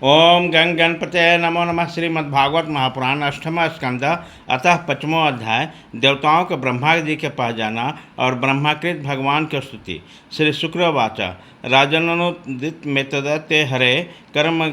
ओम गंग गणपते नमो नमः। श्रीमद्भागवत महापुराण अष्टम स्कंद अतः पंचमो अध्याय देवताओं को ब्रह्मा जी के पास जाना और ब्रह्माकृत भगवान की स्तुति। श्री शुक्रवाच राजनोदित मेतद ते हरे कर्म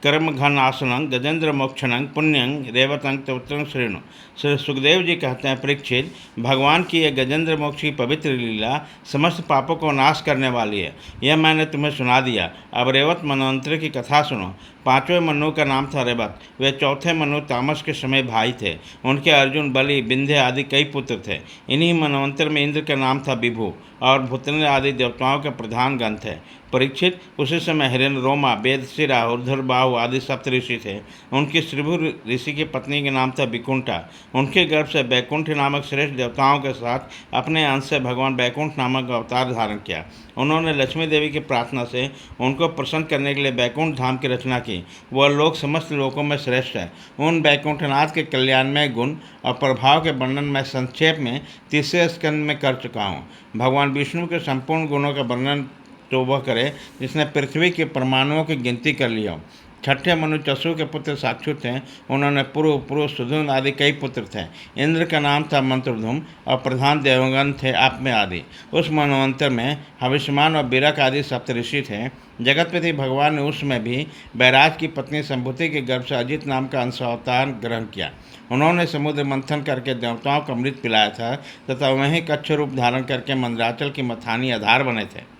कर्म घन आसनं गजेंद्र मोक्षणं पुण्यं रेवतं तवत्रं श्रेणु। श्री सुखदेव जी कहते हैं, परीक्षित, भगवान की यह गजेंद्र मोक्ष की पवित्र लीला समस्त पापों को नाश करने वाली है। यह मैंने तुम्हें सुना दिया। अब रेवत मनवंतर की कथा सुनो। पांचवें मनु का नाम था रेवत। वे चौथे मनु तामस के समय भाई थे। उनके अर्जुन, बलि, बिंध्य आदि कई पुत्र थे। इन्हीं मनवंतर में इंद्र का नाम था विभु और भूतन आदि देवताओं के प्रधान गण थे। परीक्षित, उसी समय हिरण्य रोमा, वेदशिरा, ऊर्ध्वबाहु आदि सप्त ऋषि थे। उनकी श्रीभु ऋषि की पत्नी का नाम था विकुंठा। उनके गर्भ से बैकुंठ नामक श्रेष्ठ देवताओं के साथ अपने अंश से भगवान बैकुंठ नामक अवतार धारण किया। उन्होंने लक्ष्मी देवी की प्रार्थना से उनको प्रसन्न करने के लिए बैकुंठ धाम की रचना की। वह लोक समस्त लोकों में श्रेष्ठ है। उन बैकुंठनाथ के कल्याणमय गुण और प्रभाव के वर्णन मैं संक्षेप में तीसरे स्कंद में कर चुका हूँ। भगवान विष्णु के संपूर्ण गुणों का वर्णन तो वह करे जिसने पृथ्वी के परमाणुओं की गिनती कर लिया। छठे मनु चसु के पुत्र साक्षु थे। उन्होंने पूर्व पूर्व सुधुन आदि कई पुत्र थे। इंद्र का नाम था मंत्रधूम और प्रधान देवगण थे आप में आदि। उस मनवंतर में हविष्मान और बिरक आदि सप्तऋषि थे। जगतपति भगवान ने उसमें भी बैराज की पत्नी संभूति के गर्भ से अजित नाम का अंशावतार ग्रहण किया। उन्होंने समुद्र मंथन करके देवताओं को अमृत पिलाया था तथा वहीं कच्छ रूप धारण करके मंदराचल की मथानी आधार बने थे।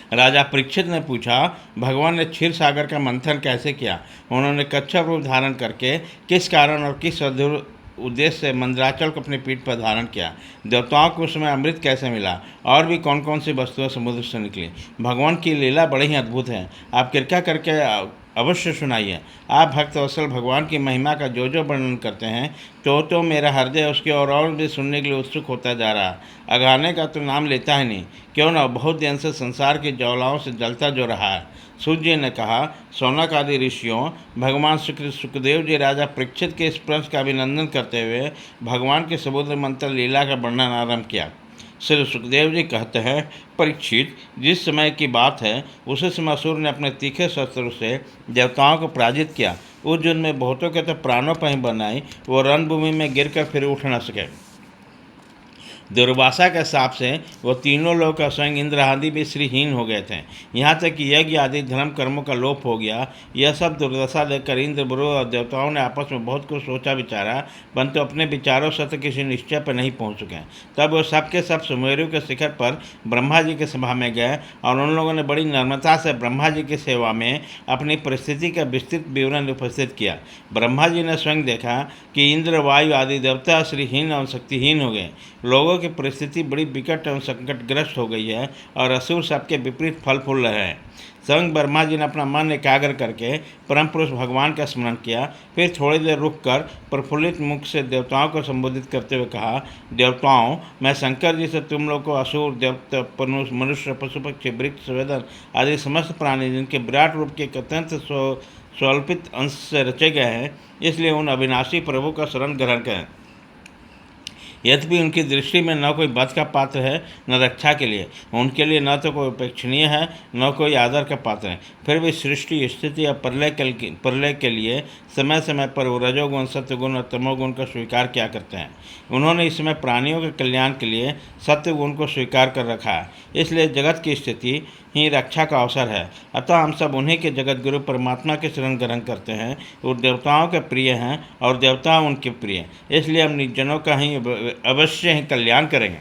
राजा परीक्षित ने पूछा, भगवान ने क्षीर सागर का मंथन कैसे किया? उन्होंने कच्छप रूप धारण करके किस कारण और किस अधूर उद्देश्य से मंदराचल को अपनी पीठ पर धारण किया? देवताओं को उसमें अमृत कैसे मिला? और भी कौन कौन सी वस्तुएं समुद्र से निकली? भगवान की लीला बड़ी ही अद्भुत है। आप कृपा करके अवश्य सुनाइए। आप भक्तवत्सल भगवान की महिमा का जो जो वर्णन करते हैं तो मेरा हृदय उसकी और भी सुनने के लिए उत्सुक होता जा रहा है। अगाने का तो नाम लेता है नहीं, क्यों न बहुत दिन से संसार की ज्वालाओं से जलता जो रहा है। सूर्य जी ने कहा, सौनक आदि ऋषियों, भगवान सुखदेव जी राजा परीक्षित के इस प्रश्न का अभिनंदन करते हुए भगवान के समुद्र मंत्र लीला का वर्णन आरंभ किया। श्री सुखदेव जी कहते हैं, परीक्षित, जिस समय की बात है उसी समय असुर ने अपने तीखे शस्त्रों से देवताओं को पराजित किया। उस युद्ध में बहुतों के तो प्राणों पर ही बनाई, वो रणभूमि में गिरकर फिर उठ न सके। दुर्वासा के साप से वो तीनों लोग का स्वयं इंद्र आदि भी श्रीहीन हो गए थे। यहाँ तक कि यज्ञ आदि धर्म कर्मों का लोप हो गया। यह सब दुर्दशा देखकर इंद्र, बुरु और देवताओं ने आपस में बहुत कुछ सोचा विचारा, परंतु अपने विचारों से तो किसी निश्चय पर नहीं पहुँच सके। तब वो सब के सब सुमेरु के शिखर पर ब्रह्मा जी की सभा में गए और उन लोगों ने बड़ी नम्रता से ब्रह्मा जी की सेवा में अपनी परिस्थिति का विस्तृत विवरण उपस्थित किया। ब्रह्मा जी ने स्वयं देखा कि इंद्र, वायु आदि देवता श्रीहीन और शक्तिहीन हो गए। लोगों की परिस्थिति बड़ी विकट एवं संकटग्रस्त हो गई है और असुर सबके विपरीत फल फूल रहे हैं। स्वयं ब्रह्मा जी ने अपना मन एकाग्र करके परम पुरुष भगवान का स्मरण किया। फिर थोड़ी देर रुककर प्रफुल्लित मुख से देवताओं को संबोधित करते हुए कहा, देवताओं, मैं शंकर जी से तुम लोग को असुर, देवता, मनुष्य, पशु पक्षी, वृक्ष, वेदन आदि समस्त प्राणी जिनके विराट रूप के अत्यंत स्वल्पित अंश से रचे गए हैं, इसलिए उन अविनाशी प्रभु का शरण ग्रहण करें। यद्यपि उनकी दृष्टि में न कोई वध का पात्र है न रक्षा के लिए, उनके लिए न तो कोई उपेक्षणीय है न कोई आदर का पात्र है, फिर भी सृष्टि, स्थिति या प्रलय के लिए समय समय पर वो रजोगुण, सत्वगुण और तमोगुण का स्वीकार किया करते हैं। उन्होंने इस समय प्राणियों के कल्याण के लिए सत्वगुण को स्वीकार कर रखा है, इसलिए जगत की स्थिति ही रक्षा का अवसर है। अतः हम सब उन्हीं के जगत गुरु परमात्मा के शरण ग्रहण करते हैं। वो देवताओं के प्रिय हैं और देवता उनके प्रिय, इसलिए हम निर्जनों का ही अवश्य ही कल्याण करेंगे।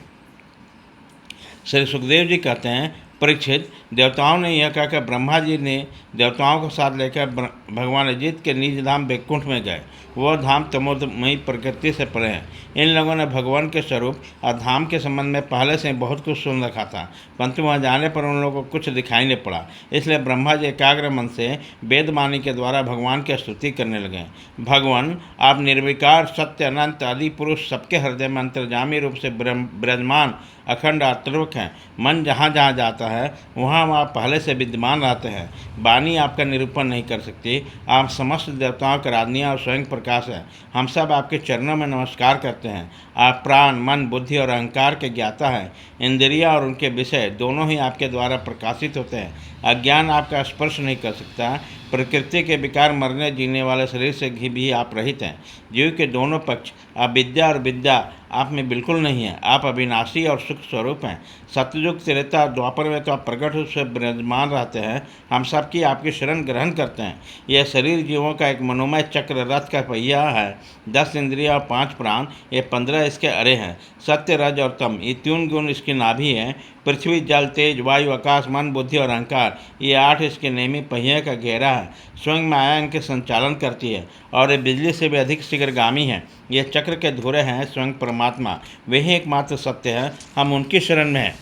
श्री सुखदेव जी कहते हैं, परीक्षित, देवताओं ने यह कहकर ब्रह्मा जी ने देवताओं को साथ लेकर भगवान अजित के निज धाम वैकुंठ में गए। वह धाम तमोमयी प्रकृति से परे है। इन लोगों ने भगवान के स्वरूप और धाम के संबंध में पहले से बहुत कुछ सुन रखा था, परंतु वहाँ जाने पर उन लोगों को कुछ दिखाई नहीं पड़ा। इसलिए ब्रह्मा जी एकाग्र मन से वेदवाणी के द्वारा भगवान की स्तुति करने लगे। भगवान, आप निर्विकार, सत्य, अनंत, आदि पुरुष, सबके हृदय में अंतर्जामी रूप से विराजमान अखंड आत्मरूप हैं। मन जहाँ जहाँ जाता है वहाँ वहाँ पहले से विद्यमान रहते हैं। वाणी आपका निरूपण नहीं कर सकती। आप समस्त देवताओं का आराधनीय और स्वयं प्रकाश है। हम सब आपके चरणों में नमस्कार करते हैं। आप प्राण, मन, बुद्धि और अहंकार के ज्ञाता हैं। इंद्रियां और उनके विषय दोनों ही आपके द्वारा प्रकाशित होते हैं। अज्ञान आपका स्पर्श नहीं कर सकता। प्रकृति के विकार मरने जीने वाले शरीर से भी आप रहित हैं। जीव के दोनों पक्ष अविद्या और विद्या आप में बिल्कुल नहीं है। आप अविनाशी और सुख स्वरूप हैं। सतयुग त्रेता और द्वापर में तो आप प्रकट रूप से विराजमान रहते हैं। हम सबकी आपकी शरण ग्रहण करते हैं। यह शरीर जीवों का एक मनोमय चक्र रथ का पहिया है। 10 इंद्रिया और 5 प्राण, ये 15 इसके अरे हैं। सत्य, रज और तम, ये 3 गुण इसकी नाभि हैं। पृथ्वी, जल, तेज, वायु, आकाश, मन, बुद्धि और अहंकार, ये 8 इसके नेमी पहिए का घेरा है। स्वयं माया इनके संचालन करती है और ये बिजली से भी अधिक शीघ्रगामी है। ये चक्र के धुरे हैं स्वयं परमात्मा, वे ही एकमात्र सत्य है। हम उनकी शरण में हैं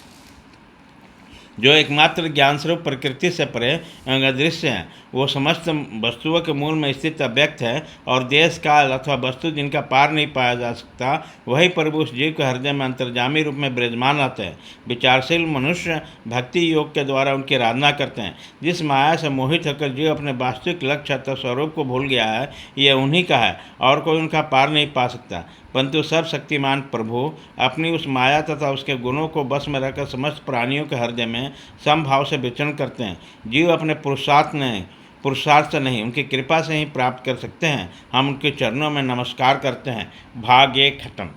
जो एकमात्र ज्ञान स्वरूप प्रकृति से परे एवं अदृश्य हैं। वो समस्त वस्तुओं के मूल में स्थित अव्यक्त है और देश काल अथवा वस्तु जिनका पार नहीं पाया जा सकता, वही प्रभु उस जीव के हृदय में अंतर्जामी रूप में विराजमान रहते हैं। विचारशील मनुष्य भक्ति योग के द्वारा उनकी आराधना करते हैं। जिस माया से मोहित होकर जीव अपने वास्तविक लक्ष्य अथवा स्वरूप को भूल गया है, यह उन्हीं का है और कोई उनका पार नहीं पा सकता। परंतु सर्वशक्तिमान प्रभु अपनी उस माया तथा उसके गुणों को बस में रखकर समस्त प्राणियों के हृदय में समभाव से विचरण करते हैं। जीव अपने पुरुषार्थ से नहीं, उनकी कृपा से ही प्राप्त कर सकते हैं। हम उनके चरणों में नमस्कार करते हैं। भाग 1 खत्म।